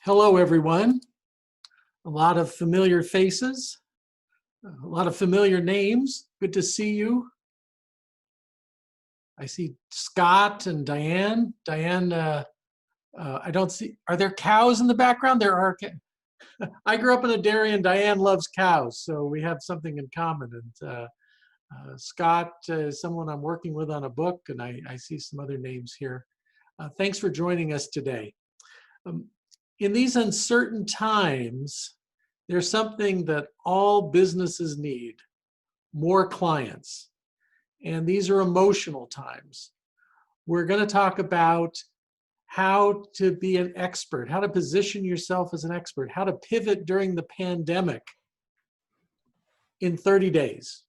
Hello, everyone. A lot of familiar faces, a lot of familiar names. Good to see you. I see Scott and Diane. Diane, I don't see, are there cows in the background? There are. I grew up in a dairy and Diane loves cows, so we have something in common. And Scott is someone I'm working with on a book, and I see some other names here. Thanks for joining us today. In these uncertain times, there's something that all businesses need: more clients. And these are emotional times. We're going to talk about how to be an expert, how to position yourself as an expert, how to pivot during the pandemic in 30 days.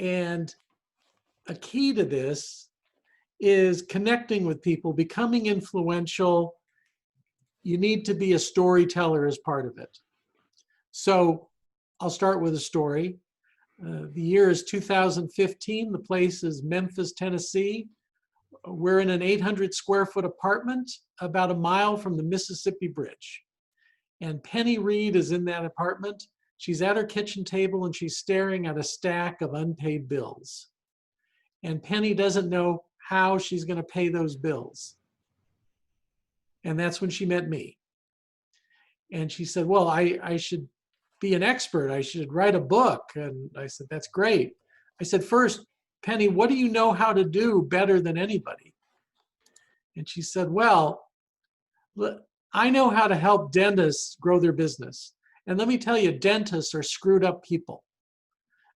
And a key to this is connecting with people, becoming influential. You need to be a storyteller as part of it. So I'll start with a story. The year is 2015. The place is Memphis, Tennessee. We're in an 800 square foot apartment about a mile from the Mississippi Bridge. And Penny Reed is in that apartment. She's at her kitchen table and she's staring at a stack of unpaid bills. And Penny doesn't know how she's going to pay those bills. And that's when she met me. And she said, well, I should be an expert. I should write a book. And I said, that's great. I said, first, Penny, what do you know how to do better than anybody? And she said, well, I know how to help dentists grow their business. And let me tell you, dentists are screwed up people.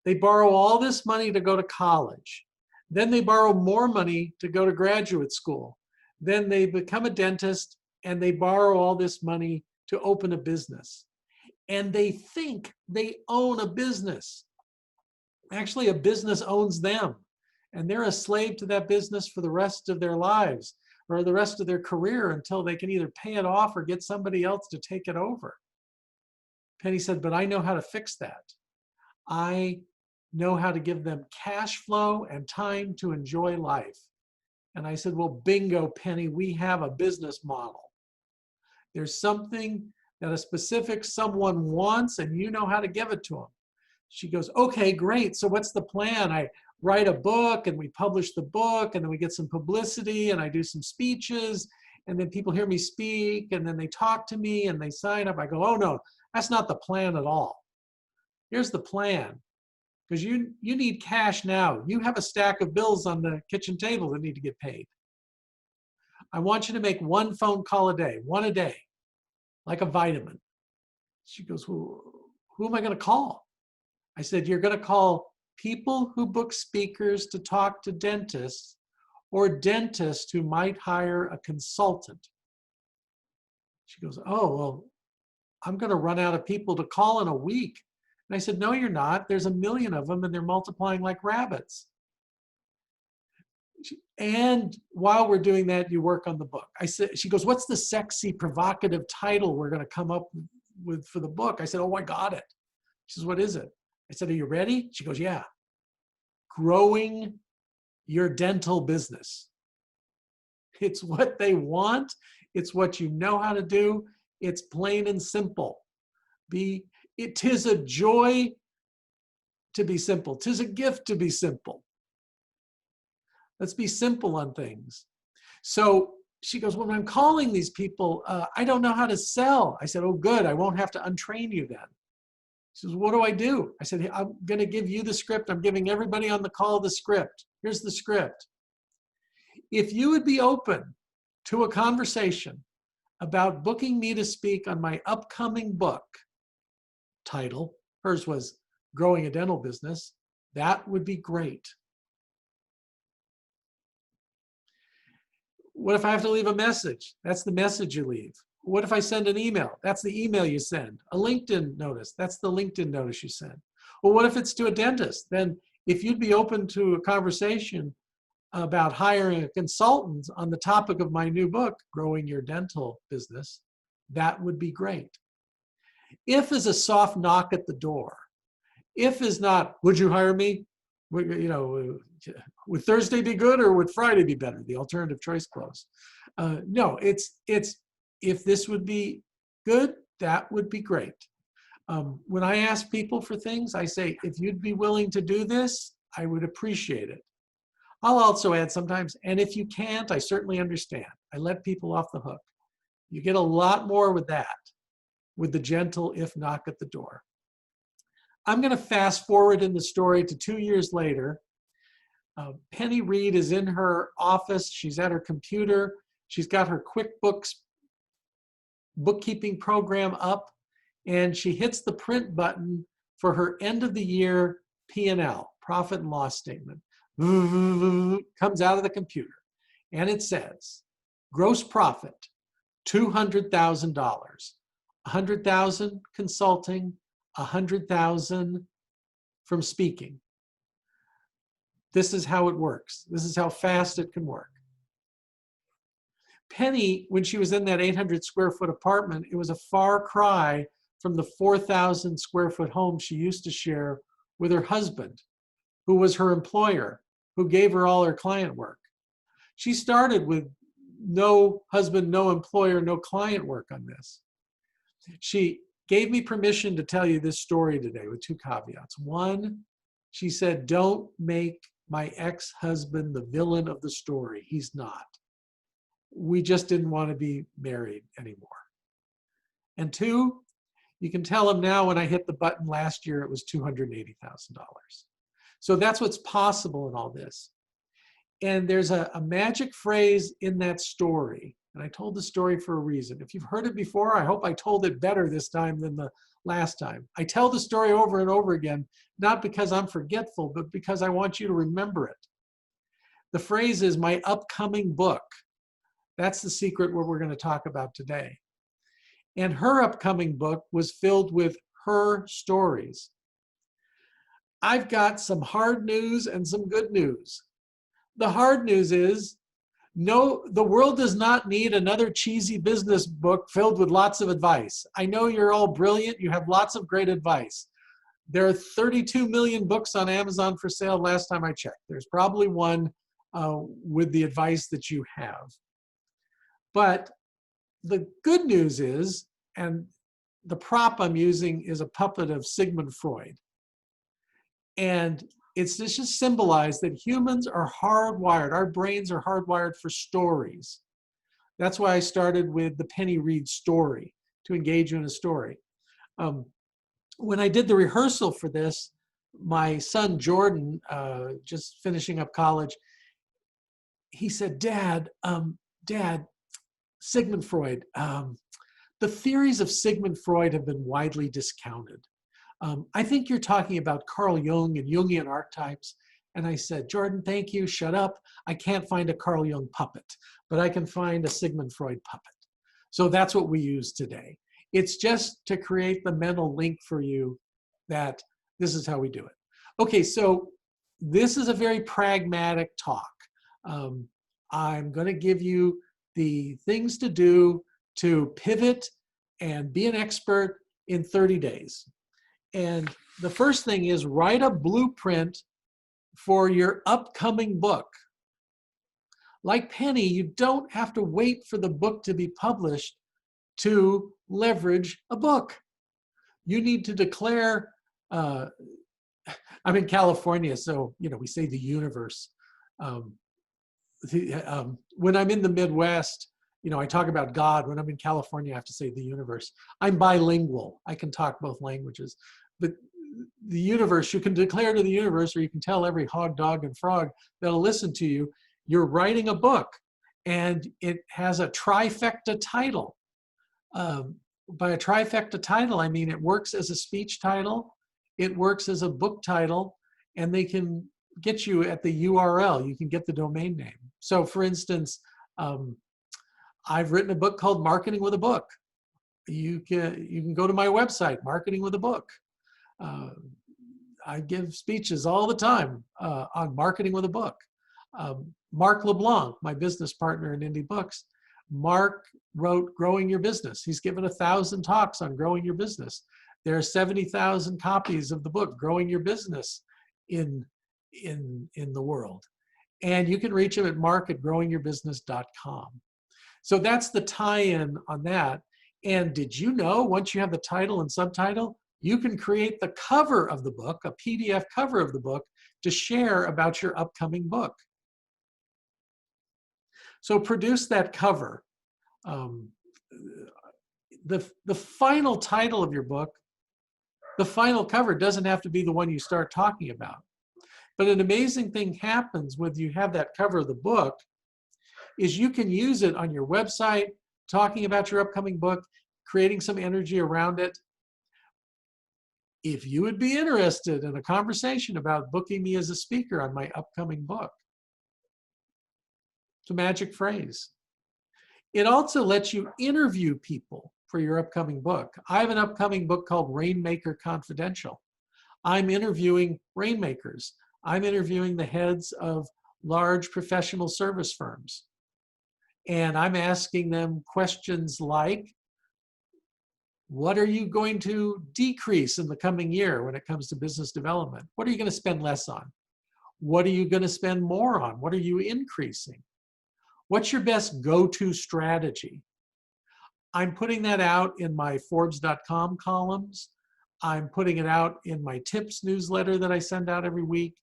They borrow all this money to go to college. Then they borrow more money to go to graduate school. Then they become a dentist and they borrow all this money to open a business. And they think they own a business. Actually, a business owns them. And they're a slave to that business for the rest of their lives or the rest of their career until they can either pay it off or get somebody else to take it over. Penny said, but I know how to fix that. I know how to give them cash flow and time to enjoy life. And I said, well, bingo, Penny, we have a business model. There's something that a specific someone wants and you know how to give it to them. She goes, okay, great. So what's the plan? I write a book and we publish the book and then we get some publicity and I do some speeches and then people hear me speak and then they talk to me and they sign up. I go, oh no, that's not the plan at all. Here's the plan. Because you need cash now. You have a stack of bills on the kitchen table that need to get paid. I want you to make one phone call a day, one a day, like a vitamin. She goes, who am I going to call? I said, you're going to call people who book speakers to talk to dentists or dentists who might hire a consultant. She goes, oh, well, I'm going to run out of people to call in a week. And I said, no, you're not. There's a million of them and they're multiplying like rabbits. And while we're doing that, you work on the book. I said, she goes, what's the sexy, provocative title we're going to come up with for the book? I said, oh, I got it. She says, what is it? I said, are you ready? She goes, yeah. Growing your dental business. It's what they want. It's what you know how to do. It's plain and simple. It is a joy to be simple. 'Tis a gift to be simple. Let's be simple on things. So she goes, well, when I'm calling these people, I don't know how to sell. I said, oh, good. I won't have to untrain you then. She says, what do I do? I said, hey, I'm going to give you the script. I'm giving everybody on the call the script. Here's the script. If you would be open to a conversation about booking me to speak on my upcoming book, title, hers was Growing a Dental Business, that would be great. What if I have to leave a message? That's the message you leave. What if I send an email? That's the email you send. A LinkedIn notice, that's the LinkedIn notice you send. Well, what if it's to a dentist? Then if you'd be open to a conversation about hiring a consultant on the topic of my new book, Growing Your Dental Business, that would be great. If is a soft knock at the door. If is not, would you hire me? You know, would Thursday be good or would Friday be better? The alternative choice clause. No, it's if this would be good, that would be great. When I ask people for things, I say, if you'd be willing to do this, I would appreciate it. I'll also add sometimes, and if you can't, I certainly understand. I let people off the hook. You get a lot more with that, with the gentle if knock at the door. I'm going to fast forward in the story to 2 years later. Penny Reed is in her office. She's at her computer. She's got her QuickBooks bookkeeping program up, and she hits the print button for her end of the year P&L, profit and loss statement. Comes out of the computer, and it says, gross profit, $200,000, $100,000 consulting, $100,000 from speaking. This is how it works. This is how fast it can work. Penny, when she was in that 800 square foot apartment, it was a far cry from the 4,000 square foot home she used to share with her husband, who was her employer, who gave her all her client work. She started with no husband, no employer, no client work on this. She gave me permission to tell you this story today with 2 caveats. One, she said, don't make my ex-husband the villain of the story. He's not. We just didn't want to be married anymore. And 2, you can tell him now, when I hit the button last year, it was $280,000. So that's what's possible in all this. And there's a magic phrase in that story. And I told the story for a reason. If you've heard it before, I hope I told it better this time than the last time. I tell the story over and over again, not because I'm forgetful, but because I want you to remember it. The phrase is my upcoming book. That's the secret what we're going to talk about today. And her upcoming book was filled with her stories. I've got some hard news and some good news. The hard news is, no, the world does not need another cheesy business book filled with lots of advice. I know you're all brilliant. You have lots of great advice. There are 32 million books on Amazon for sale last time I checked. There's probably one with the advice that you have. But the good news is, and the prop I'm using is a puppet of Sigmund Freud. And it's just symbolized that humans are hardwired. Our brains are hardwired for stories. That's why I started with the Penny Reed story, to engage you in a story. When I did the rehearsal for this, my son Jordan, just finishing up college, he said, Dad, Sigmund Freud, the theories of Sigmund Freud have been widely discounted. I think you're talking about Carl Jung and Jungian archetypes. And I said, Jordan, thank you, shut up. I can't find a Carl Jung puppet, but I can find a Sigmund Freud puppet. So that's what we use today. It's just to create the mental link for you that this is how we do it. Okay, so this is a very pragmatic talk. I'm going to give you the things to do to pivot and be an expert in 30 days. And the first thing is write a blueprint for your upcoming book. Like Penny, you don't have to wait for the book to be published to leverage a book. You need to declare, I'm in California, so we say the universe. When I'm in the Midwest, I talk about God. When I'm in California, I have to say the universe. I'm bilingual. I can talk both languages. But the universe, you can declare to the universe, or you can tell every hog, dog, and frog that'll listen to you, you're writing a book, and it has a trifecta title. By a trifecta title, I mean it works as a speech title, it works as a book title, and they can get you at the URL. You can get the domain name. So for instance, I've written a book called Marketing with a Book. You can go to my website, Marketing with a Book. I give speeches all the time on marketing with a book. Mark LeBlanc, my business partner in Indie Books, Mark wrote Growing Your Business. He's given 1,000 talks on growing your business. There are 70,000 copies of the book, Growing Your Business, in the world. And you can reach him at mark@growingyourbusiness.com. So that's the tie-in on that. And did you know once you have the title and subtitle, you can create the cover of the book, a PDF cover of the book, to share about your upcoming book. So produce that cover. The final title of your book, the final cover doesn't have to be the one you start talking about. But an amazing thing happens when you have that cover of the book is you can use it on your website, talking about your upcoming book, creating some energy around it. If you would be interested in a conversation about booking me as a speaker on my upcoming book, it's a magic phrase. It also lets you interview people for your upcoming book. I have an upcoming book called Rainmaker Confidential. I'm interviewing rainmakers. I'm interviewing the heads of large professional service firms. And I'm asking them questions like, what are you going to decrease in the coming year when it comes to business development? What are you going to spend less on? What are you going to spend more on? What are you increasing? What's your best go-to strategy? I'm putting that out in my Forbes.com columns. I'm putting it out in my tips newsletter that I send out every week.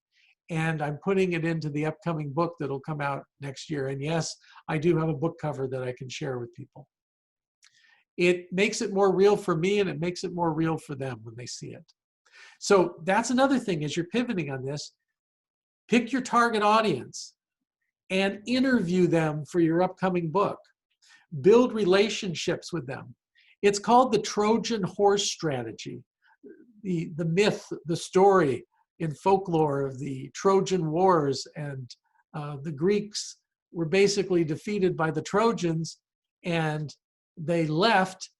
And I'm putting it into the upcoming book that'll come out next year. And yes, I do have a book cover that I can share with people. It makes it more real for me, and it makes it more real for them when they see it. So that's another thing as you're pivoting on this. Pick your target audience and interview them for your upcoming book. Build relationships with them. It's called the Trojan Horse strategy. The myth, the story in folklore of the Trojan Wars, and the Greeks were basically defeated by the Trojans, and they left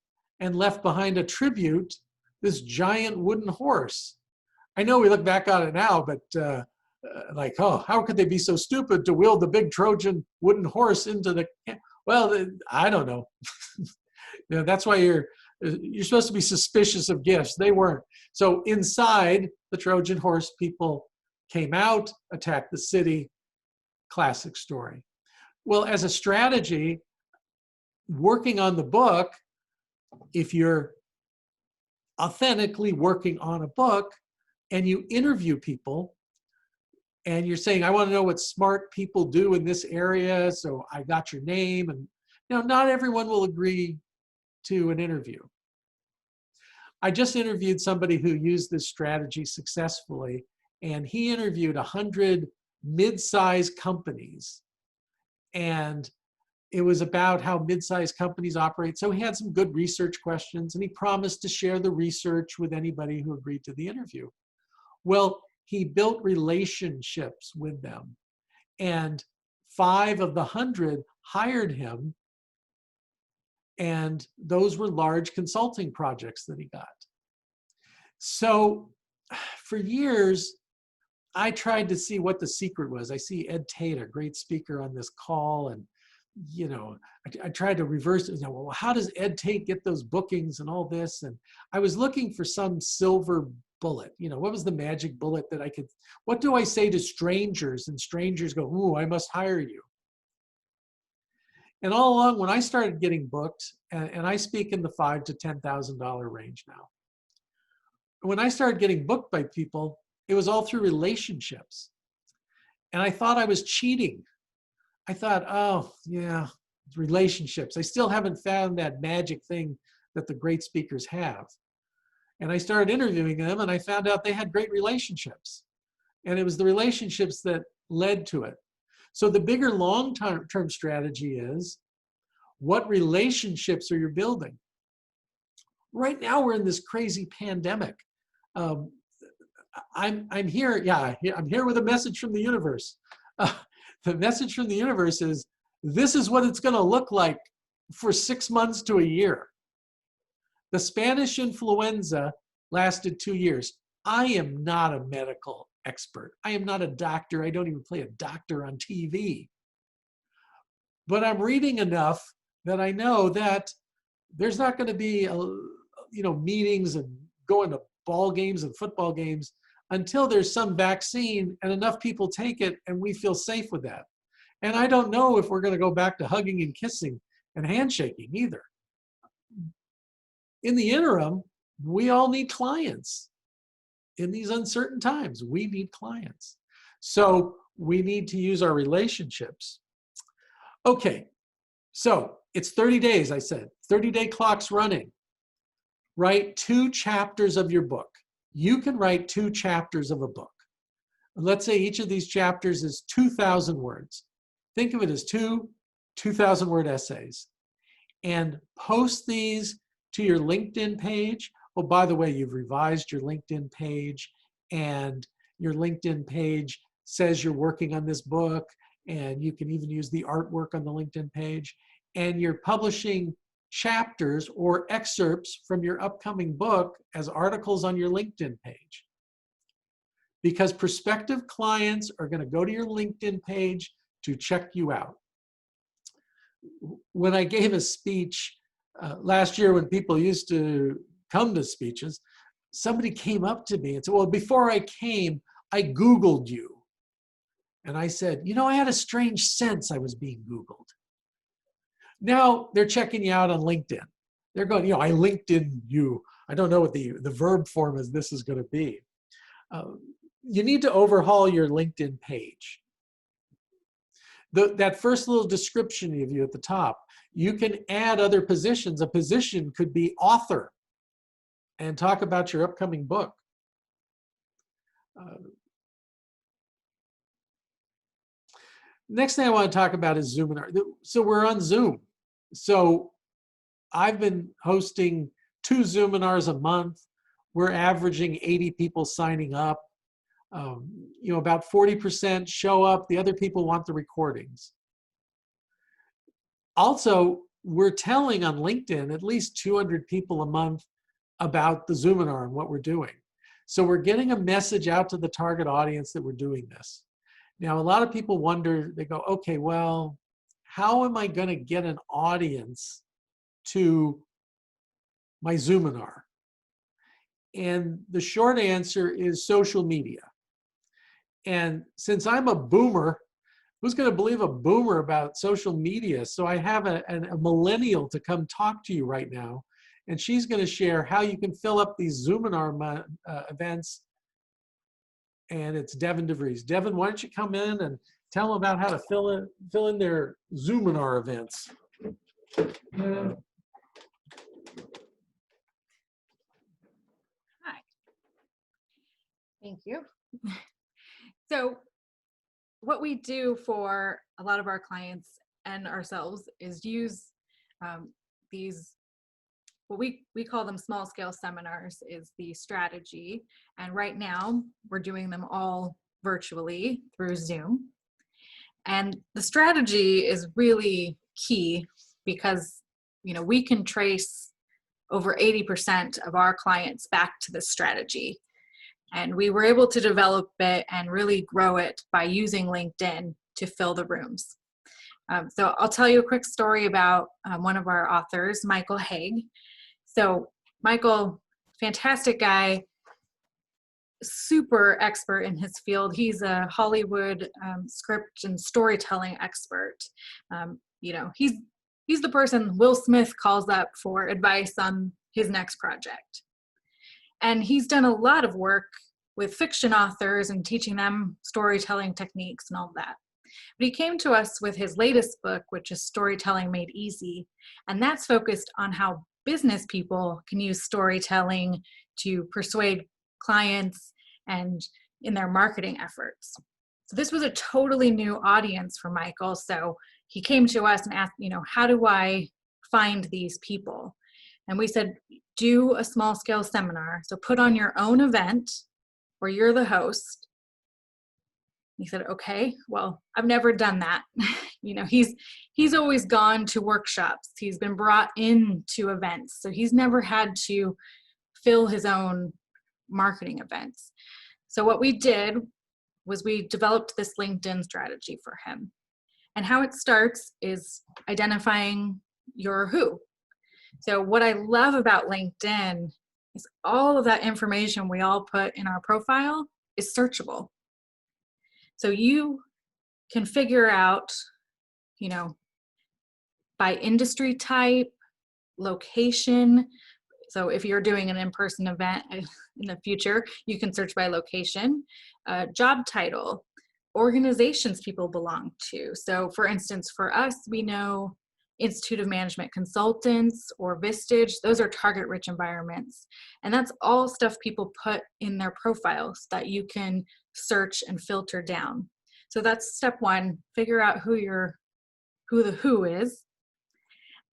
behind a tribute, this giant wooden horse. I know we look back on it now, but like, oh, how could they be so stupid to wield the big Trojan wooden horse into the, well, I don't know. You know, that's why you're supposed to be suspicious of gifts. They weren't. So inside the Trojan horse, people came out, attacked the city. Classic story. Well, as a strategy, working on the book, if you're authentically working on a book and you interview people and you're saying, I want to know what smart people do in this area, so I got your name. And you know, not everyone will agree to an interview. I just interviewed somebody who used this strategy successfully, and he interviewed 100 mid-sized companies. And it was about how mid-sized companies operate. So he had some good research questions, and he promised to share the research with anybody who agreed to the interview. Well, he built relationships with them, and 5 of the 100 hired him, and those were large consulting projects that he got. So for years, I tried to see what the secret was. I see Ed Tate, a great speaker on this call, and you know, I tried to reverse it. You know, well, how does Ed Tate get those bookings and all this? And I was looking for some silver bullet. You know, what was the magic bullet that I could, what do I say to strangers? And strangers go, ooh, I must hire you. And all along, when I started getting booked, and I speak in the $5,000 to $10,000 range now. When I started getting booked by people, it was all through relationships. And I thought I was cheating. I thought, oh, yeah, relationships. I still haven't found that magic thing that the great speakers have. And I started interviewing them, and I found out they had great relationships. And it was the relationships that led to it. So the bigger long-term strategy is, what relationships are you building? Right now, we're in this crazy pandemic. I'm here, yeah, I'm here with a message from the universe. The message from the universe is, this is what it's going to look like for 6 months to a year. The Spanish influenza lasted 2 years. I am not a medical expert. I am not a doctor. I don't even play a doctor on TV. But I'm reading enough that I know that there's not going to be, meetings and going to ball games and football games until there's some vaccine and enough people take it and we feel safe with that. And I don't know if we're going to go back to hugging and kissing and handshaking either. In the interim, we all need clients. In these uncertain times, we need clients. So we need to use our relationships. Okay, so it's 30 days, I said. 30-day clock's running. Write 2 chapters of your book. You can write 2 chapters of a book. Let's say each of these chapters is 2,000 words. Think of it as 2 2,000-word essays. And post these to your LinkedIn page. Oh, by the way, you've revised your LinkedIn page, and your LinkedIn page says you're working on this book, and you can even use the artwork on the LinkedIn page. And you're publishing chapters or excerpts from your upcoming book as articles on your LinkedIn page. Because prospective clients are going to go to your LinkedIn page to check you out. When I gave a speech last year, when people used to come to speeches, somebody came up to me and said, well, before I came, I Googled you. And I said, you know, I had a strange sense I was being Googled. Now they're checking you out on LinkedIn. They're going, you know, I LinkedIn you. I don't know what the verb form is this is going to be. You need to overhaul your LinkedIn page. That first little description of you at the top, you can add other positions. A position could be author and talk about your upcoming book. Next thing I want to talk about is Zoominar. So we're on Zoom. So I've been hosting 2 Zoominars a month. We're averaging 80 people signing up. You know, about 40% show up. The other people want the recordings. Also, we're telling on LinkedIn at least 200 people a month about the Zoominar and what we're doing. So we're getting a message out to the target audience that we're doing this. Now, a lot of people wonder, they go, okay, well, how am I going to get an audience to my Zoominar? And the short answer is social media. And since I'm a boomer, who's going to believe a boomer about social media? So I have a millennial to come talk to you right now. And she's going to share how you can fill up these Zoominar events. And it's Devin DeVries. Devin, why don't you come in and tell them about how to fill in their Zoominar events. Hi. Thank you. So what we do for a lot of our clients and ourselves is use these, what we call them small scale seminars, is the strategy. And right now we're doing them all virtually through Zoom. And the strategy is really key because, you know, we can trace over 80% of our clients back to the strategy. And we were able to develop it and really grow it by using LinkedIn to fill the rooms. So I'll tell you a quick story about one of our authors, Michael Haig. So Michael, fantastic guy, super expert in his field. He's a Hollywood script and storytelling expert. You know, he's the person Will Smith calls up for advice on his next project. And he's done a lot of work with fiction authors and teaching them storytelling techniques and all that. But he came to us with his latest book, which is Storytelling Made Easy. And that's focused on how business people can use storytelling to persuade clients and in their marketing efforts. So this was a totally new audience for Michael. So he came to us and asked, you know, how do I find these people? And we said, do a small scale seminar. So put on your own event where you're the host. He said, okay, well, I've never done that. You know, he's always gone to workshops. He's been brought into events. So he's never had to fill his own marketing events. So what we did was we developed this LinkedIn strategy for him. And how it starts is identifying your who. So what I love about LinkedIn is all of that information we all put in our profile is searchable. So you can figure out, you know, by industry type, location. So if you're doing an in-person event in the future, you can search by location, job title, organizations people belong to. So for instance, for us, we know Institute of Management Consultants or Vistage, those are target-rich environments. And that's all stuff people put in their profiles that you can search and filter down. So that's step one, figure out who the who is.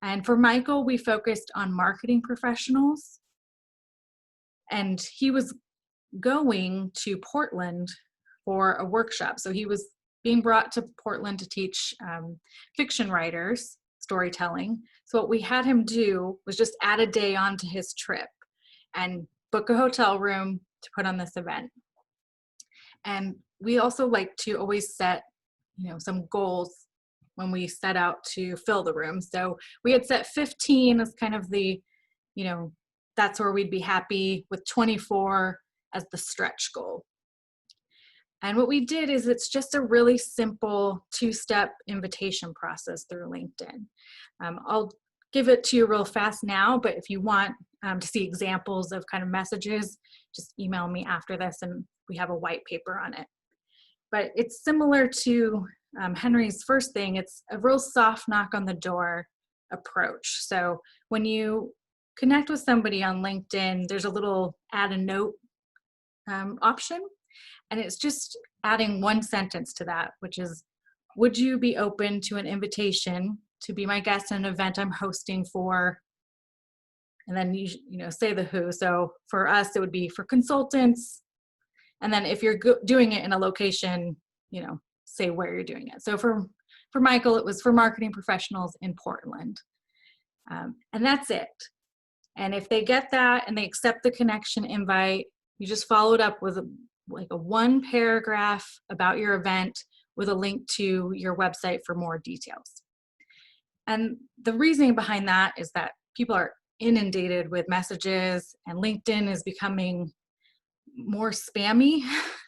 And for Michael, we focused on marketing professionals. And he was going to Portland for a workshop. So he was being brought to Portland to teach fiction writers storytelling. So what we had him do was just add a day onto his trip and book a hotel room to put on this event. And we also like to always set, some goals when we set out to fill the room. So we had set 15 as kind of the, that's where we'd be happy, with 24 as the stretch goal. And what we did is it's just a really simple 2-step invitation process through LinkedIn. I'll give it to you real fast now, but if you want to see examples of kind of messages, just email me after this and we have a white paper on it. But it's similar to Henry's first thing. It's a real soft knock on the door approach. So when you connect with somebody on LinkedIn, there's a little add a note option. And it's just adding one sentence to that, which is, would you be open to an invitation to be my guest at an event I'm hosting for? And then you say the who. So for us, it would be for consultants. And then if you're doing it in a location, say where you're doing it. So for Michael, it was for marketing professionals in Portland. And that's it. And if they get that and they accept the connection invite, you just follow it up with a 1 paragraph about your event with a link to your website for more details. And the reasoning behind that is that people are inundated with messages and LinkedIn is becoming more spammy.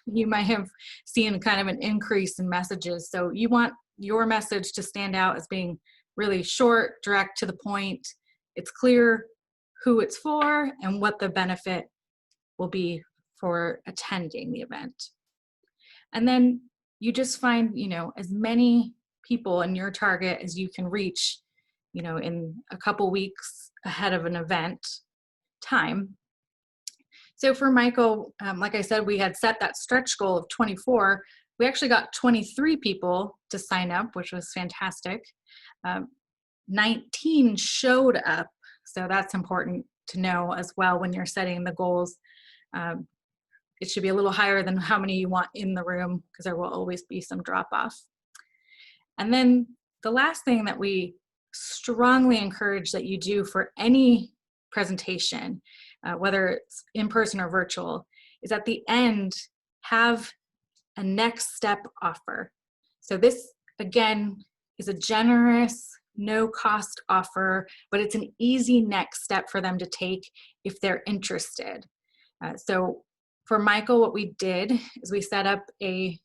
You might have seen kind of an increase in messages. So you want your message to stand out as being really short, direct, to the point. It's clear who it's for and what the benefit will be for attending the event. And then you just find, as many people in your target as you can reach, in a couple weeks ahead of an event time. So for Michael, like I said, we had set that stretch goal of 24. We actually got 23 people to sign up, which was fantastic. 19 showed up. So that's important to know as well when you're setting the goals. It should be a little higher than how many you want in the room, because there will always be some drop off. And then the last thing that we strongly encourage that you do for any presentation, whether it's in person or virtual, is at the end, have a next step offer. So this, again, is a generous, no cost offer, but it's an easy next step for them to take if they're interested. So for Michael, what we did is we set up a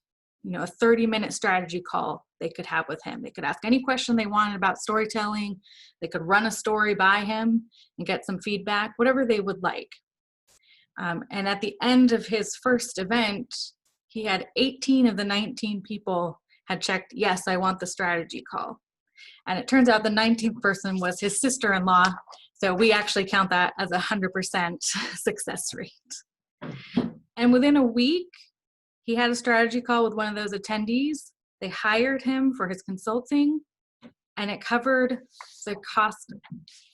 30-minute strategy call they could have with him. They could ask any question they wanted about storytelling. They could run a story by him and get some feedback, whatever they would like. And at the end of his first event, he had 18 of the 19 people had checked, yes, I want the strategy call. And it turns out the 19th person was his sister-in-law. So we actually count that as 100% success rate. And within a week, he had a strategy call with one of those attendees. They hired him for his consulting, and it covered the cost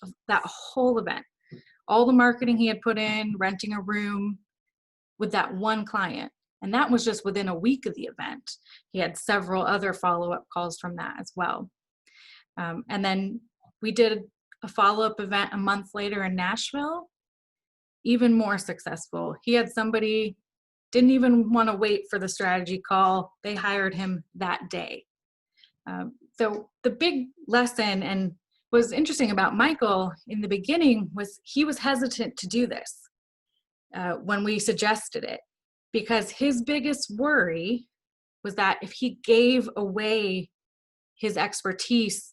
of that whole event. All the marketing he had put in, renting a room with that one client. And that was just within a week of the event. He had several other follow-up calls from that as well. And then we did a follow-up event a month later in Nashville, even more successful. He had somebody, didn't even want to wait for the strategy call. They hired him that day. So the big lesson, and what was interesting about Michael in the beginning, was he was hesitant to do this when we suggested it, because his biggest worry was that if he gave away his expertise,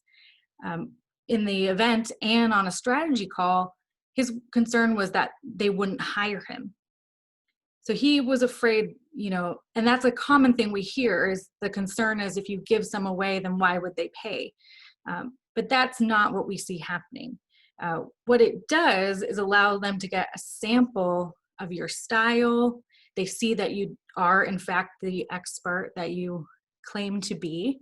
in the event and on a strategy call, his concern was that they wouldn't hire him. So he was afraid, and that's a common thing we hear, is the concern is if you give some away, then why would they pay? But that's not what we see happening. What it does is allow them to get a sample of your style. They see that you are, in fact, the expert that you claim to be.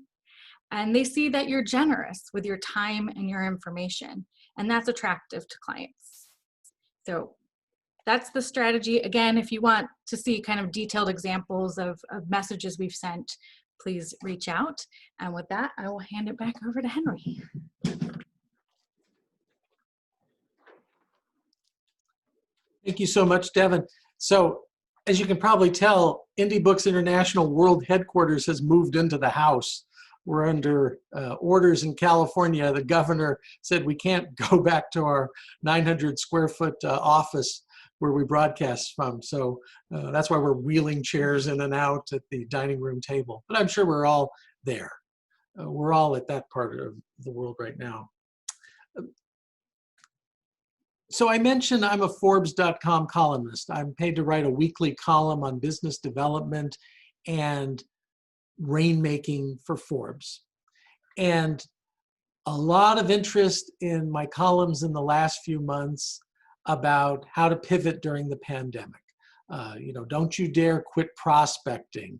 And they see that you're generous with your time and your information. And that's attractive to clients. So that's the strategy. Again, if you want to see kind of detailed examples of messages we've sent, please reach out. And with that, I will hand it back over to Henry. Thank you so much, Devin. So as you can probably tell, Indie Books International World Headquarters has moved into the house. We're under orders in California. The governor said we can't go back to our 900 square foot office where we broadcast from. So that's why we're wheeling chairs in and out at the dining room table. But I'm sure we're all there. We're all at that part of the world right now. So I mentioned I'm a Forbes.com columnist. I'm paid to write a weekly column on business development and rainmaking for Forbes. And a lot of interest in my columns in the last few months about how to pivot during the pandemic. Don't you dare quit prospecting.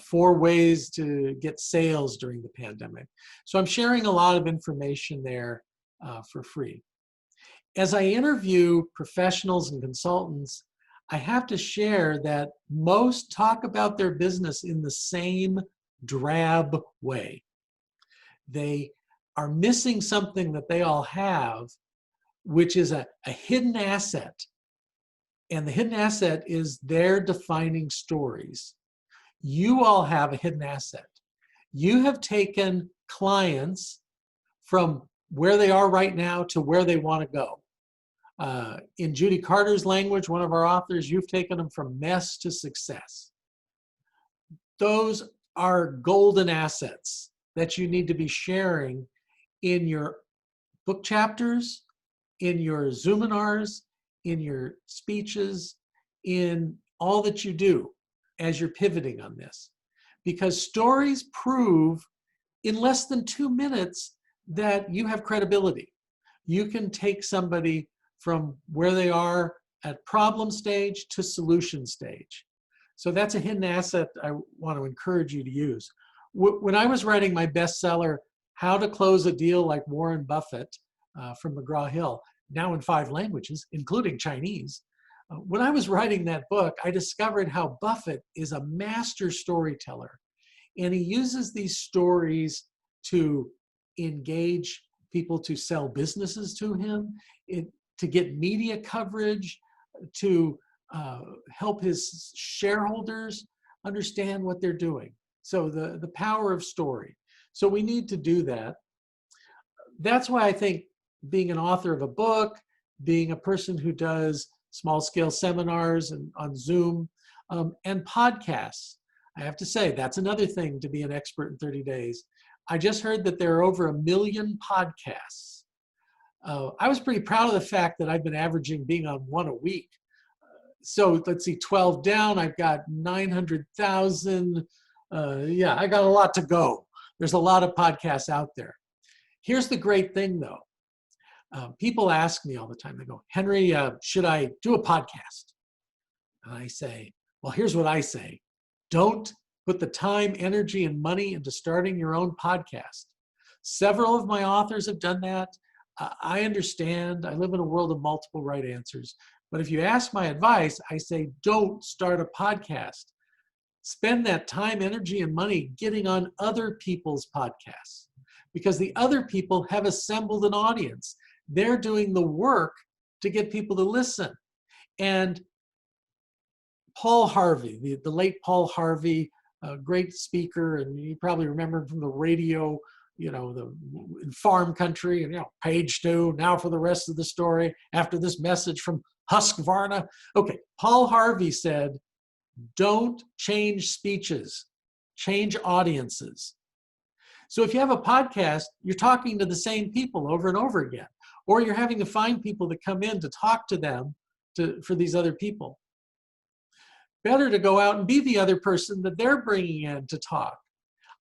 4 ways to get sales during the pandemic. So I'm sharing a lot of information there for free. As I interview professionals and consultants, I have to share that most talk about their business in the same drab way. They are missing something that they all have, which is a hidden asset. And the hidden asset is their defining stories. You all have a hidden asset. You have taken clients from where they are right now to where they want to go. In Judy Carter's language, one of our authors, you've taken them from mess to success. Those are golden assets that you need to be sharing in your book chapters, in your Zoominars, in your speeches, in all that you do as you're pivoting on this. Because stories prove in less than 2 minutes that you have credibility. You can take somebody from where they are at problem stage to solution stage. So that's a hidden asset I want to encourage you to use. When I was writing my bestseller, How to Close a Deal Like Warren Buffett from McGraw-Hill, now in 5 languages, including Chinese, when I was writing that book, I discovered how Buffett is a master storyteller. And he uses these stories to engage people to sell businesses to him, to get media coverage, to help his shareholders understand what they're doing. So the power of story. So we need to do that. That's why I think being an author of a book, being a person who does small-scale seminars and on Zoom, and podcasts. I have to say, that's another thing to be an expert in 30 days. I just heard that there are over 1 million podcasts. I was pretty proud of the fact that I've been averaging being on 1 a week. So let's see, 12 down, I've got 900,000. Yeah, I got a lot to go. There's a lot of podcasts out there. Here's the great thing though. People ask me all the time, they go, Henry, should I do a podcast? And I say, well, here's what I say. Don't put the time, energy, and money into starting your own podcast. Several of my authors have done that. I understand. I live in a world of multiple right answers. But if you ask my advice, I say, don't start a podcast. Spend that time, energy, and money getting on other people's podcasts, because the other people have assembled an audience. They're doing the work to get people to listen. And Paul Harvey, the late Paul Harvey, a great speaker, and you probably remember him from the radio, in farm country, and page 2, now for the rest of the story, after this message from Husqvarna. Okay, Paul Harvey said, don't change speeches, change audiences. So if you have a podcast, you're talking to the same people over and over again, or you're having to find people to come in to talk to them for these other people. Better to go out and be the other person that they're bringing in to talk.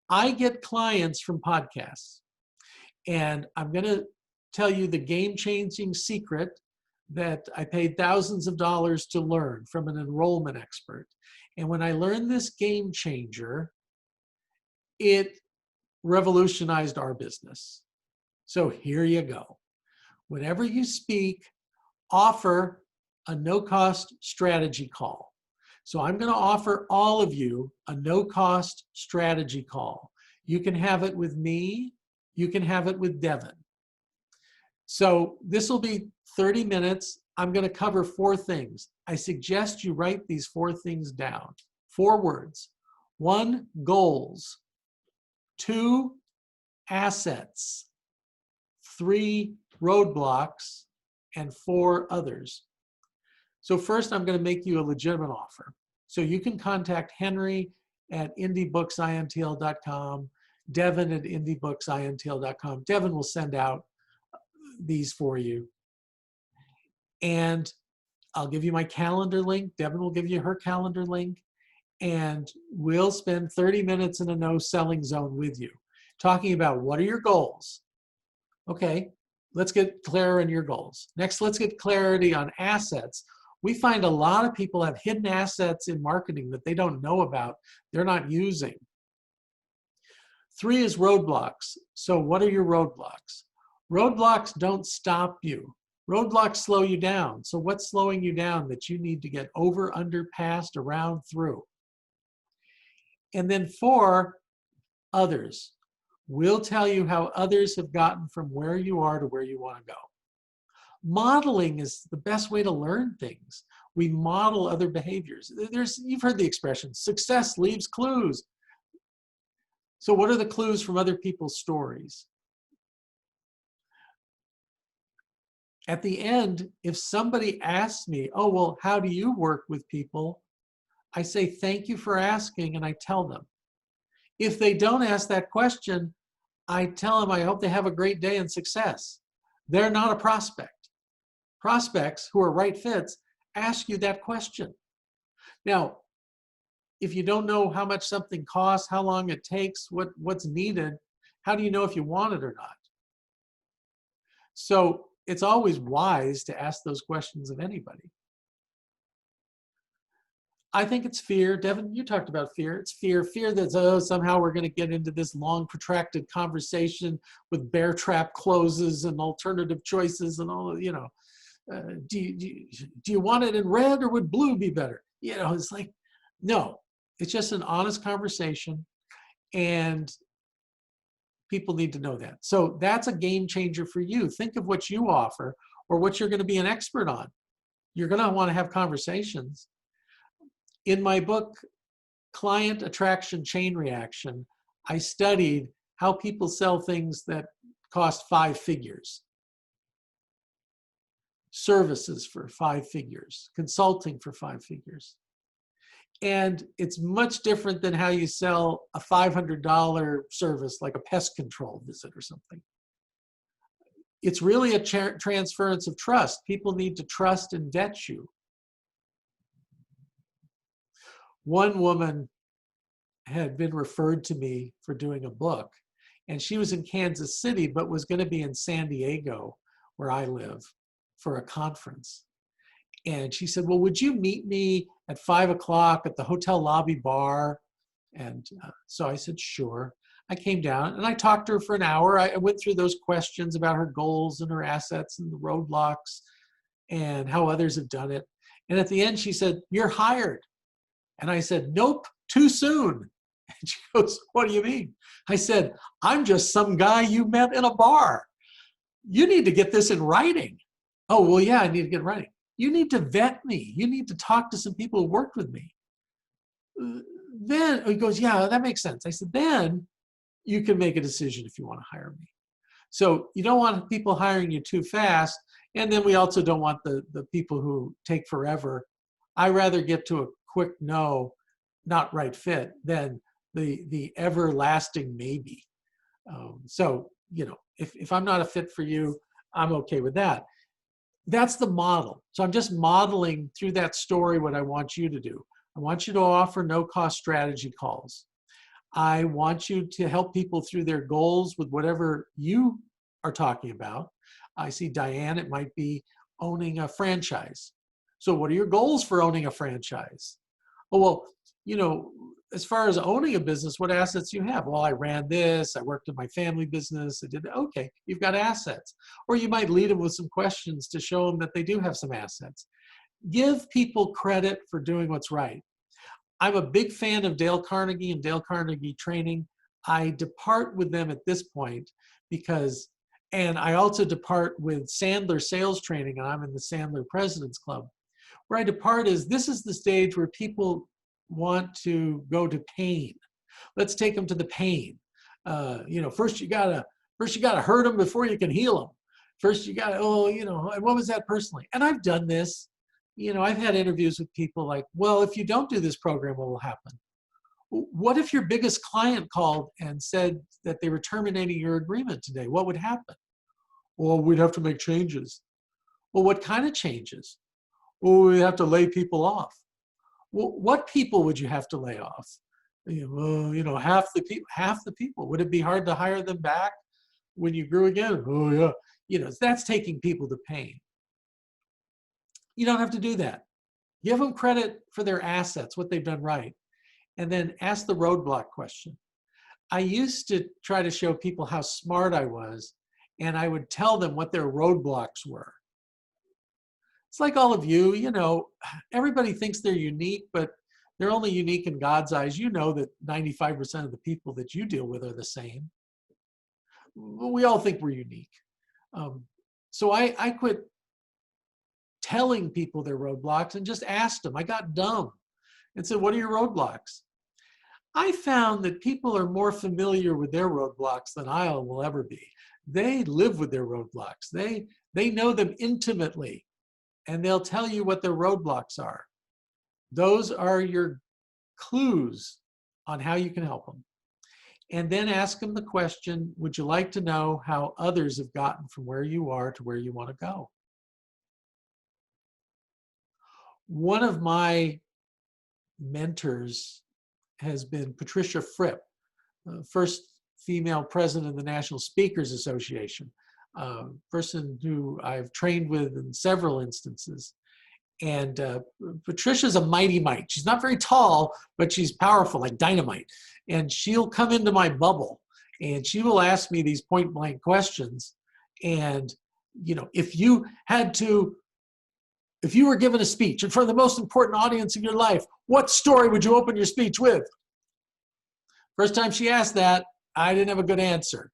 I get clients from podcasts, and I'm going to tell you the game-changing secret that I paid thousands of dollars to learn from an enrollment expert. And when I learned this game changer, it revolutionized our business. So here you go. Whenever you speak, offer a no-cost strategy call. So I'm going to offer all of you a no-cost strategy call. You can have it with me. You can have it with Devin. So this will be 30 minutes. I'm going to cover 4 things. I suggest you write these 4 things down. 4 words. 1, goals. 2, assets. 3, roadblocks. And 4, others. So first, I'm going to make you a legitimate offer. So you can contact Henry at indiebooksintl.com, Devin at indiebooksintl.com. Devin will send out these for you. And I'll give you my calendar link. Devin will give you her calendar link. And we'll spend 30 minutes in a no selling zone with you, talking about what are your goals. Okay, let's get clear on your goals. Next, let's get clarity on assets. We find a lot of people have hidden assets in marketing that they don't know about, they're not using. 3 is roadblocks. So what are your roadblocks? Roadblocks don't stop you. Roadblocks slow you down. So what's slowing you down that you need to get over, under, past, around, through? And then 4, others. We'll tell you how others have gotten from where you are to where you want to go. Modeling is the best way to learn things. We model other behaviors. You've heard the expression, success leaves clues. So what are the clues from other people's stories? At the end, if somebody asks me, oh, well, how do you work with people? I say, thank you for asking, and I tell them. If they don't ask that question, I tell them I hope they have a great day and success. They're not a prospect. Prospects who are right fits ask you that question. Now, if you don't know how much something costs, how long it takes, what's needed, how do you know if you want it or not? So it's always wise to ask those questions of anybody. I think it's fear. Devin, you talked about fear. It's fear that, oh, somehow we're going to get into this long, protracted conversation with bear trap closes and alternative choices and all, you know. Do you want it in red or would blue be better? You know, it's like, no, it's just an honest conversation, and people need to know that. So that's a game changer for you. Think of what you offer or what you're going to be an expert on. You're going to want to have conversations. In my book, Client Attraction Chain Reaction, I studied how people sell things that cost 5 figures. Services for 5 figures, consulting for 5 figures. And it's much different than how you sell a $500 service like a pest control visit or something. It's really a transference of trust. People need to trust and vet you. One woman had been referred to me for doing a book, and she was in Kansas City, but was going to be in San Diego, where I live, for a conference. And she said, well, would you meet me at 5 o'clock at the hotel lobby bar? And so I said, sure. I came down and I talked to her for an hour. I went through those questions about her goals and her assets and the roadblocks and how others have done it. And at the end, she said, you're hired. And I said, nope, too soon. And she goes, what do you mean? I said, I'm just some guy you met in a bar. You need to get this in writing. Oh, well, yeah, I need to get writing. You need to vet me. You need to talk to some people who worked with me. Then he goes, yeah, that makes sense. I said, then you can make a decision if you want to hire me. So you don't want people hiring you too fast. And then we also don't want the people who take forever. I rather get to a quick no, not right fit, than the everlasting maybe. So, if I'm not a fit for you, I'm okay with that. That's the model. So I'm just modeling through that story what I want you to do. I want you to offer no-cost strategy calls. I want you to help people through their goals with whatever you are talking about. I see Diane, it might be owning a franchise. So what are your goals for owning a franchise? Oh, well, as far as owning a business, what assets do you have? Well, I ran this, I worked in my family business, I did that. Okay, you've got assets. Or you might lead them with some questions to show them that they do have some assets. Give people credit for doing what's right. I'm a big fan of Dale Carnegie and Dale Carnegie training. I depart with them at this point and I also depart with Sandler sales training, and I'm in the Sandler President's Club. Where I depart is, this is the stage where people want to go to pain. Let's take them to the pain. First you gotta hurt them before you can heal them. First you gotta, and what was that personally? And I've done this. I've had interviews with people like, well, if you don't do this program, what will happen? What if your biggest client called and said that they were terminating your agreement today? What would happen? Well, we'd have to make changes. Well, what kind of changes? Well, we have to lay people off. Well, what people would you have to lay off? Half the people. Would it be hard to hire them back when you grew again? Oh yeah. That's taking people to pain. You don't have to do that. Give them credit for their assets, what they've done right, and then ask the roadblock question. I used to try to show people how smart I was, and I would tell them what their roadblocks were. It's like all of you, everybody thinks they're unique, but they're only unique in God's eyes. You know that 95% of the people that you deal with are the same. We all think we're unique. So I quit telling people their roadblocks and just asked them. I got dumb and said, what are your roadblocks? I found that people are more familiar with their roadblocks than I will ever be. They live with their roadblocks. They know them intimately, and they'll tell you what their roadblocks are. Those are your clues on how you can help them. And then ask them the question, would you like to know how others have gotten from where you are to where you want to go? One of my mentors has been Patricia Fripp, first female president of the National Speakers Association, person who I've trained with in several instances. And Patricia's a mighty mite. She's not very tall, but she's powerful like dynamite. And she'll come into my bubble and she will ask me these point blank questions. And, if you were given a speech in front of the most important audience in your life, what story would you open your speech with? First time she asked that, I didn't have a good answer.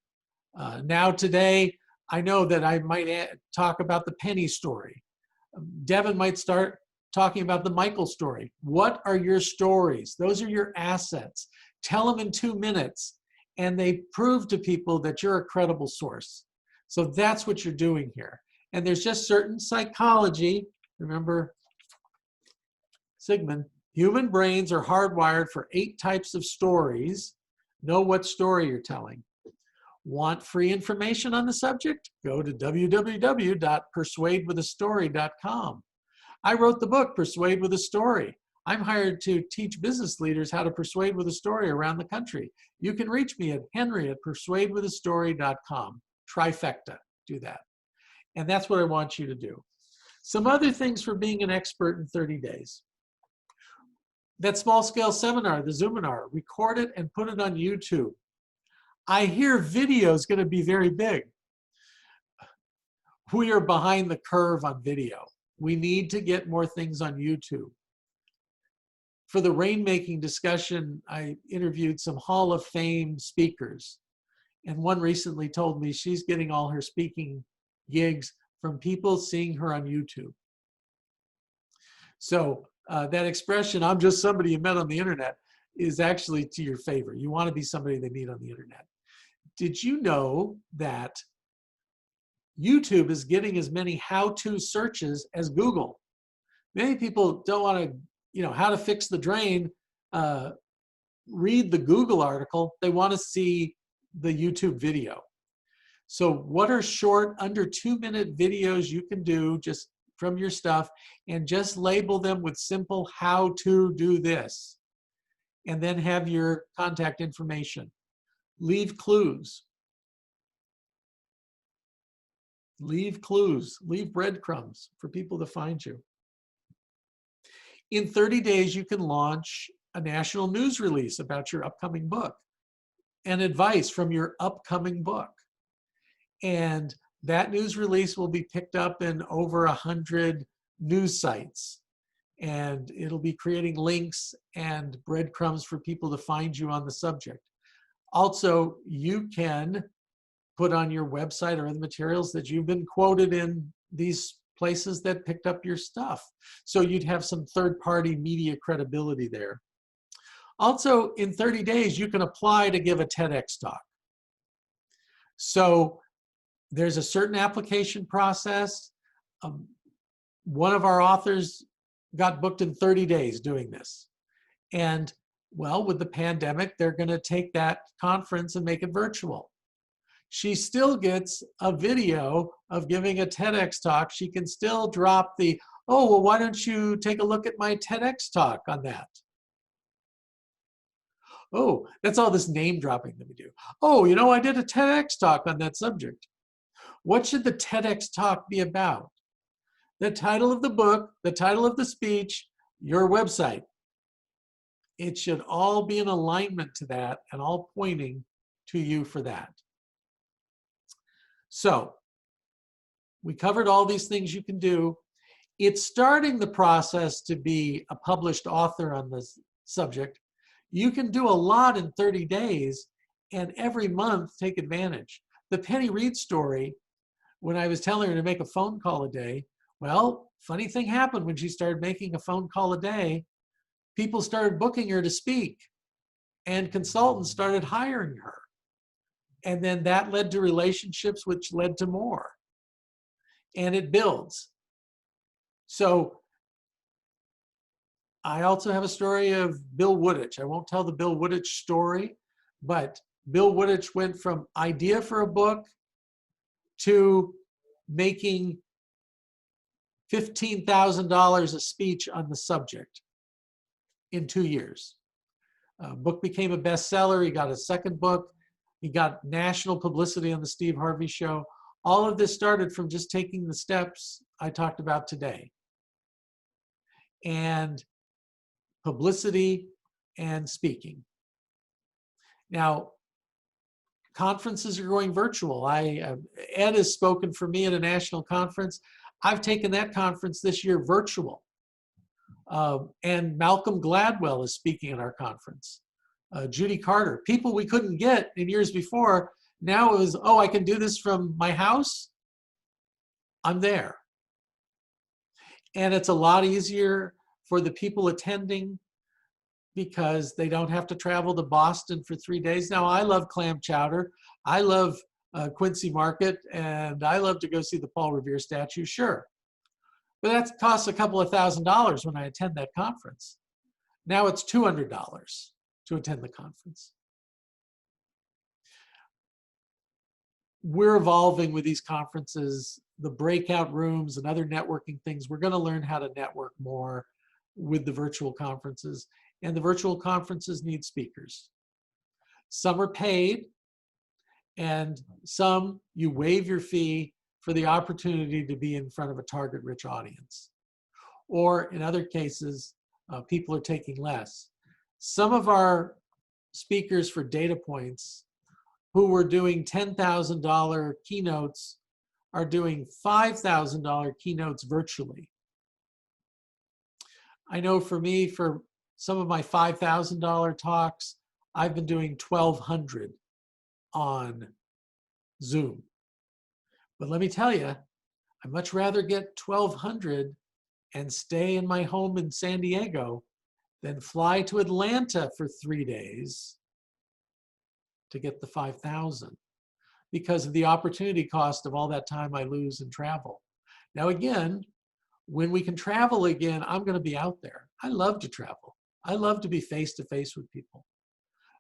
Now today, I know that I might talk about the Penny story. Devin might start talking about the Michael story. What are your stories? Those are your assets. Tell them in 2 minutes, and they prove to people that you're a credible source. So that's what you're doing here. And there's just certain psychology. Remember, Sigmund, human brains are hardwired for 8 types of stories. Know what story you're telling. Want free information on the subject? Go to www.persuadewithastory.com. I wrote the book, Persuade with a Story. I'm hired to teach business leaders how to persuade with a story around the country. You can reach me at henry@persuadewithastory.com. Trifecta, do that. And that's what I want you to do. Some other things for being an expert in 30 days. That small scale seminar, the Zoominar, record it and put it on YouTube. I hear video is going to be very big. We are behind the curve on video. We need to get more things on YouTube. For the rainmaking discussion, I interviewed some Hall of Fame speakers. And one recently told me she's getting all her speaking gigs from people seeing her on YouTube. So that expression, I'm just somebody you met on the internet, is actually to your favor. You want to be somebody they meet on the internet. Did you know that YouTube is getting as many how-to searches as Google? Many people don't want to, how to fix the drain, read the Google article. They want to see the YouTube video. So what are short, under 2-minute videos you can do just from your stuff, and just label them with simple how to do this, and then have your contact information. Leave clues. Leave clues, leave breadcrumbs for people to find you. In 30 days, you can launch a national news release about your upcoming book and advice from your upcoming book. And that news release will be picked up in over 100 news sites. And it'll be creating links and breadcrumbs for people to find you on the subject. Also, you can put on your website or other materials that you've been quoted in these places that picked up your stuff. So you'd have some third-party media credibility there. Also, in 30 days, you can apply to give a TEDx talk. So there's a certain application process. One of our authors got booked in 30 days doing this. And well, with the pandemic, they're going to take that conference and make it virtual. She still gets a video of giving a TEDx talk. She can still drop the, oh, well, why don't you take a look at my TEDx talk on that? Oh, that's all this name dropping that we do. Oh, you know, I did a TEDx talk on that subject. What should the TEDx talk be about? The title of the book, the title of the speech, your website. It should all be in alignment to that and all pointing to you for that. So we covered all these things you can do. It's starting the process to be a published author on this subject. You can do a lot in 30 days and every month take advantage. The Penny Reed story, when I was telling her to make a phone call a day, well, funny thing happened when she started making a phone call a day. People started booking her to speak and consultants started hiring her. And then that led to relationships, which led to more. And it builds. So I also have a story of Bill Wooditch. I won't tell the Bill Wooditch story, but Bill Wooditch went from idea for a book to making $15,000 a speech on the subject in 2 years. Book became a bestseller. He got a second book. He got national publicity on the Steve Harvey Show. All of this started from just taking the steps I talked about today. And publicity and speaking. Now, conferences are going virtual. Ed has spoken for me at a national conference. I've taken that conference this year virtual. And Malcolm Gladwell is speaking at our conference. Judy Carter, people we couldn't get in years before, now it was, oh, I can do this from my house. I'm there. And it's a lot easier for the people attending because they don't have to travel to Boston for 3 days. Now, I love clam chowder. I love Quincy Market, and I love to go see the Paul Revere statue, sure. But that costs a couple of $1,000s when I attend that conference. Now it's $200 to attend the conference. We're evolving with these conferences, the breakout rooms and other networking things. We're going to learn how to network more with the virtual conferences, and the virtual conferences need speakers. Some are paid, and some you waive your fee for the opportunity to be in front of a target-rich audience. Or in other cases, people are taking less. Some of our speakers for data points who were doing $10,000 keynotes are doing $5,000 keynotes virtually. I know for me, for some of my $5,000 talks, I've been doing 1,200 on Zoom. But let me tell you, I'd much rather get 1,200 and stay in my home in San Diego than fly to Atlanta for 3 days to get the 5,000 because of the opportunity cost of all that time I lose in travel. Now again, when we can travel again, I'm going to be out there. I love to travel. I love to be face to face with people.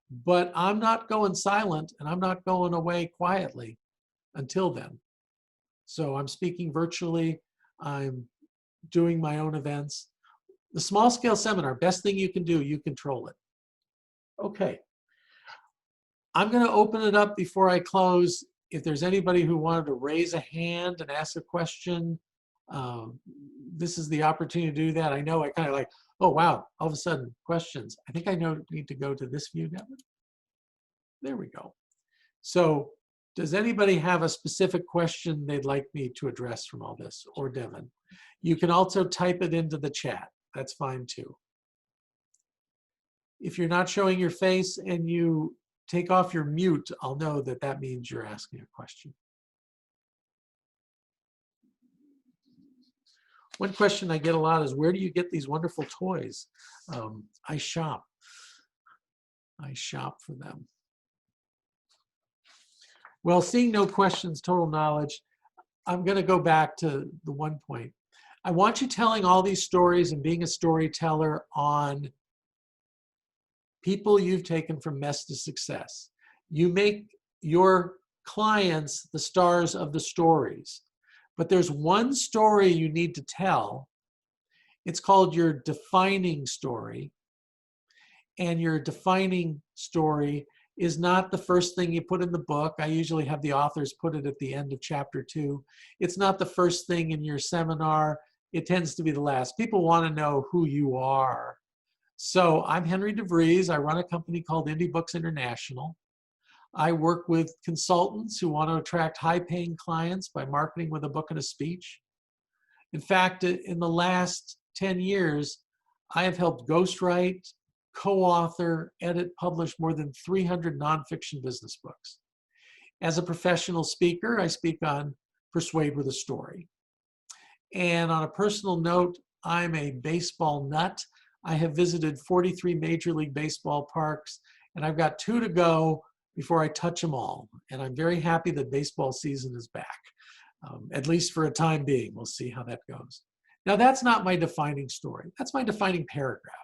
but I'm not going silent and I'm not going away quietly until then. So I'm speaking virtually. I'm doing my own events. The small scale seminar, best thing you can do, you control it. Okay. I'm going to open it up before I close. If there's anybody who wanted to raise a hand and ask a question, this is the opportunity to do that. I know I kind of like, oh, wow, all of a sudden, questions. I think I need to go to this view, Devin. There we go. So does anybody have a specific question they'd like me to address from all this, or Devin? You can also type it into the chat. That's fine too. If you're not showing your face and you take off your mute, I'll know that that means you're asking a question. One question I get a lot is, where do you get these wonderful toys? I shop. I shop for them. Well, seeing no questions, total knowledge, I'm going to go back to the one point. I want you telling all these stories and being a storyteller on people you've taken from mess to success. You make your clients the stars of the stories. But there's one story you need to tell. It's called your defining story. And your defining story is not the first thing you put in the book. I usually have the authors put it at the end of chapter 2. It's not the first thing in your seminar. It tends to be the last. People want to know who you are. So I'm Henry DeVries. I run a company called Indie Books International. I work with consultants who want to attract high-paying clients by marketing with a book and a speech. In fact, in the last 10 years, I have helped ghostwrite, co-author, edit, publish more than 300 nonfiction business books. As a professional speaker, I speak on Persuade with a Story. And on a personal note, I'm a baseball nut. I have visited 43 Major League Baseball parks, and I've got 2 to go before I touch them all. And I'm very happy that baseball season is back, at least for a time being. We'll see how that goes. Now, that's not my defining story. That's my defining paragraph.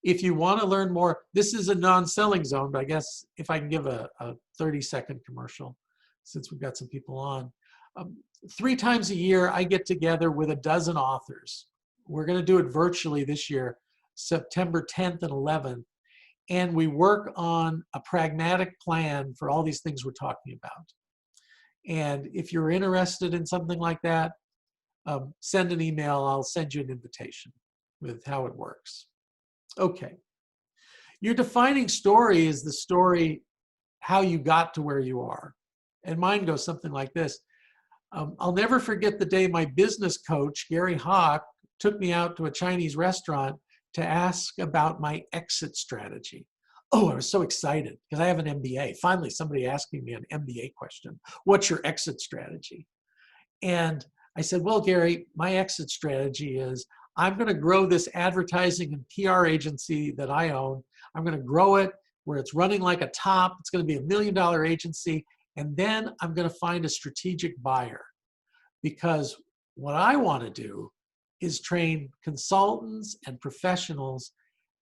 If you want to learn more, this is a non-selling zone, but I guess if I can give a 30-second commercial, since we've got some people on. 3 times a year, I get together with a dozen authors. We're going to do it virtually this year, September 10th and 11th. And we work on a pragmatic plan for all these things we're talking about. And if you're interested in something like that, send an email. I'll send you an invitation with how it works. Okay. Your defining story is the story, how you got to where you are. And mine goes something like this. I'll never forget the day my business coach, Gary Hawk, took me out to a Chinese restaurant to ask about my exit strategy. Oh, I was so excited because I have an MBA. Finally, somebody asking me an MBA question. What's your exit strategy? And I said, well, Gary, my exit strategy is I'm going to grow this advertising and PR agency that I own. I'm going to grow it where it's running like a top. It's going to be $1 million agency. And then I'm going to find a strategic buyer, because what I want to do is train consultants and professionals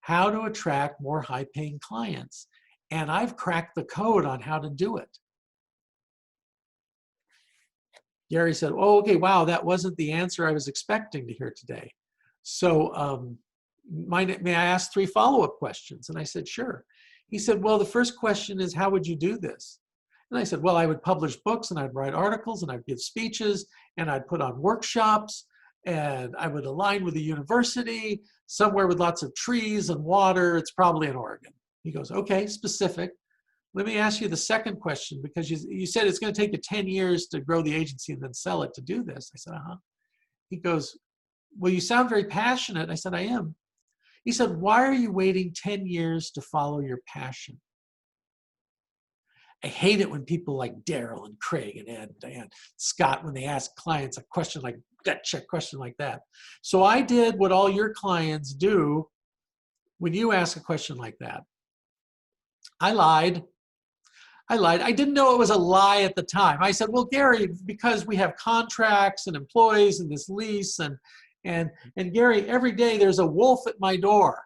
how to attract more high-paying clients. And I've cracked the code on how to do it. Gary said, oh, okay, wow, that wasn't the answer I was expecting to hear today. So may I ask 3 follow-up questions? And I said, sure. He said, well, the first question is, how would you do this? And I said, well, I would publish books and I'd write articles and I'd give speeches and I'd put on workshops and I would align with a university somewhere with lots of trees and water. It's probably in Oregon. He goes, okay, specific. Let me ask you the second question, because you said it's going to take you 10 years to grow the agency and then sell it to do this. I said, uh-huh. He goes, well, you sound very passionate. I said, I am. He said, why are you waiting 10 years to follow your passion? I hate it when people like Daryl and Craig and Ed and Diane, Scott, when they ask clients a question like that, check question like that. So I did what all your clients do when you ask a question like that. I lied. I didn't know it was a lie at the time. I said, well, Gary, because we have contracts and employees and this lease and Gary, every day there's a wolf at my door.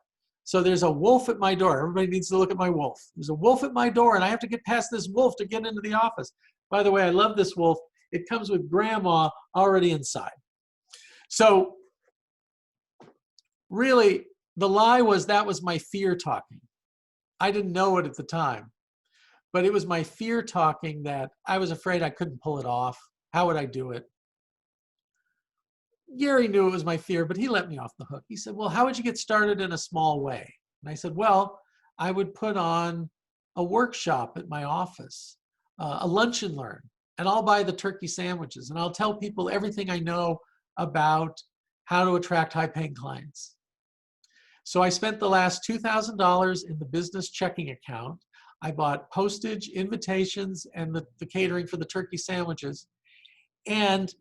So there's a wolf at my door. Everybody needs to look at my wolf. There's a wolf at my door, and I have to get past this wolf to get into the office. By the way, I love this wolf. It comes with grandma already inside. So really, the lie was that was my fear talking. I didn't know it at the time, but it was my fear talking that I was afraid I couldn't pull it off. How would I do it? Gary knew it was my fear, but he let me off the hook. He said, well, how would you get started in a small way? And I said, well, I would put on a workshop at my office, a lunch and learn, and I'll buy the turkey sandwiches, and I'll tell people everything I know about how to attract high-paying clients. So I spent the last $2,000 in the business checking account. I bought postage, invitations, and the catering for the turkey sandwiches. And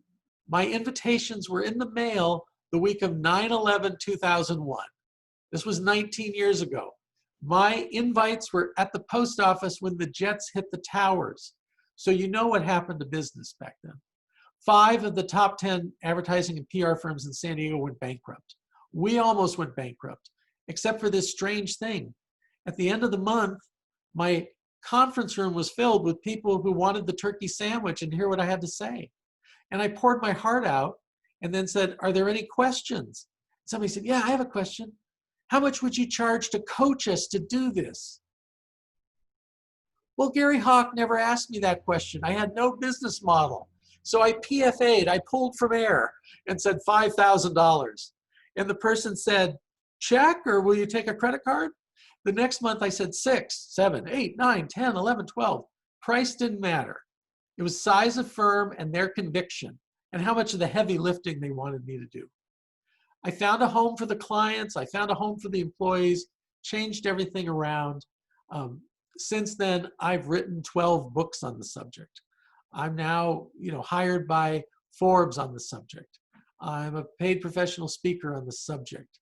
my invitations were in the mail the week of 9/11/2001. This was 19 years ago. My invites were at the post office when the jets hit the towers. So you know what happened to business back then. 5 of the top 10 advertising and PR firms in San Diego went bankrupt. We almost went bankrupt, except for this strange thing. At the end of the month, my conference room was filled with people who wanted the turkey sandwich and hear what I had to say. And I poured my heart out and then said, are there any questions? Somebody said, yeah, I have a question. How much would you charge to coach us to do this? Well, Gary Hawk never asked me that question. I had no business model. So I PFA'd, I pulled from air and said $5,000. And the person said, check, or will you take a credit card? The next month I said 6, 7, 8, 9, 10, 11, 12. Price didn't matter. It was size of firm and their conviction and how much of the heavy lifting they wanted me to do. I found a home for the clients. I found a home for the employees, changed everything around. Since then, I've written 12 books on the subject. I'm now, hired by Forbes on the subject. I'm a paid professional speaker on the subject.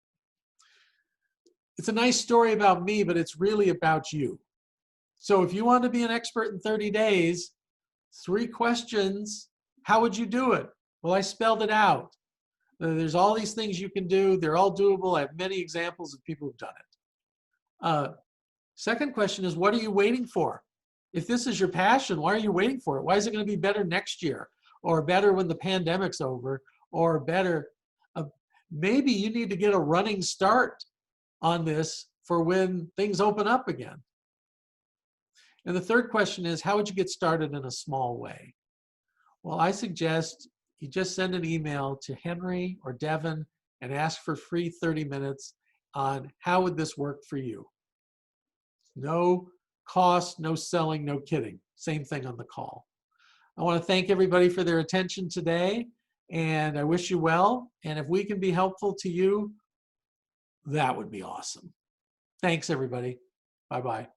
It's a nice story about me, but it's really about you. So if you want to be an expert in 30 days, 3 questions, how would you do it? Well, I spelled it out. There's all these things you can do. They're all doable. I have many examples of people who've done it. Second question is, what are you waiting for? If this is your passion, why are you waiting for it? Why is it going to be better next year? Or better when the pandemic's over? Or better, maybe you need to get a running start on this for when things open up again. And the third question is, how would you get started in a small way? Well, I suggest you just send an email to Henry or Devin and ask for free 30 minutes on how would this work for you. No cost, no selling, no kidding. Same thing on the call. I want to thank everybody for their attention today, and I wish you well. And if we can be helpful to you, that would be awesome. Thanks, everybody. Bye-bye.